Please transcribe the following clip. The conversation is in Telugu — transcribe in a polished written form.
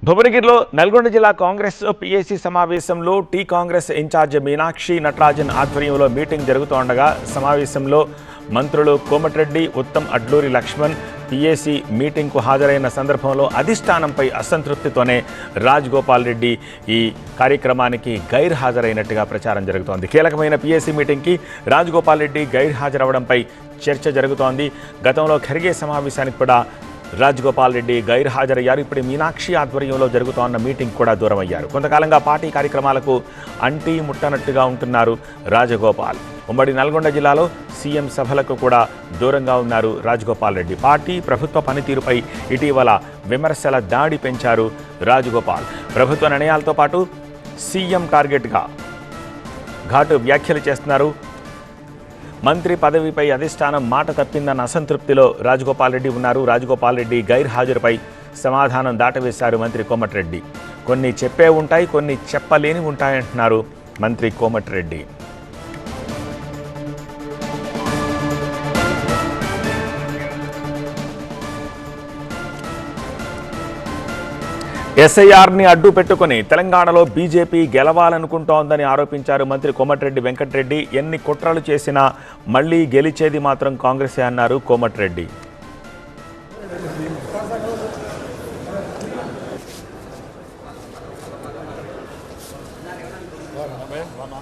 భువనగిరిలో నల్గొండ జిల్లా కాంగ్రెస్ పీఏసీ సమావేశంలో టీ కాంగ్రెస్ ఇన్ఛార్జ్ మీనాక్షి నటరాజన్ ఆధ్వర్యంలో మీటింగ్ జరుగుతుండగా సమావేశంలో మంత్రులు కోమటిరెడ్డి, ఉత్తమ్, అడ్లూరి లక్ష్మణ్ పీఏసీ మీటింగ్కు హాజరైన సందర్భంలో అధిష్టానంపై అసంతృప్తితోనే రాజగోపాల్ రెడ్డి ఈ కార్యక్రమానికి గైర్ హాజరైనట్టుగా ప్రచారం జరుగుతోంది. కీలకమైన పీఏసీ మీటింగ్కి రాజగోపాల్ రెడ్డి గైర్ హాజరవడంపై చర్చ జరుగుతోంది. గతంలో ఖర్గే సమావేశానికి కూడా రాజగోపాల్ రెడ్డి గైర్ హాజరయ్యారు. ఇప్పుడు మీనాక్షి ఆధ్వర్యంలో జరుగుతోన్న మీటింగ్ కూడా దూరం అయ్యారు. కొంతకాలంగా పార్టీ కార్యక్రమాలకు అంటీ ముట్టనట్టుగా ఉంటున్నారు రాజగోపాల్. ఉమ్మడి నల్గొండ జిల్లాలో సీఎం సభలకు కూడా దూరంగా ఉన్నారు రాజగోపాల్ రెడ్డి. పార్టీ ప్రభుత్వ పనితీరుపై ఇటీవల విమర్శల దాడి పెంచారు రాజగోపాల్. ప్రభుత్వ నిర్ణయాలతో పాటు సీఎం టార్గెట్గా ఘాటు వ్యాఖ్యలు చేస్తున్నారు. మంత్రి పదవిపై అధిష్టానం మాట తప్పిందన్న అసంతృప్తిలో రాజగోపాల్ రెడ్డి ఉన్నారు. రాజగోపాల్ రెడ్డి గైర్ హాజరుపై సమాధానం దాటవేశారు మంత్రి కోమటిరెడ్డి. కొన్ని చెప్పే ఉంటాయి, కొన్ని చెప్పలేని ఉంటాయంటున్నారు మంత్రి కోమటిరెడ్డి. ఎస్ఐఆర్ని అడ్డు పెట్టుకుని తెలంగాణలో బీజేపీ గెలవాలనుకుంటోందని ఆరోపించారు మంత్రి కోమటిరెడ్డి వెంకటరెడ్డి. ఎన్ని కుట్రలు చేసినా మళ్లీ గెలిచేది మాత్రం కాంగ్రెసే అన్నారు కోమటిరెడ్డి. మనం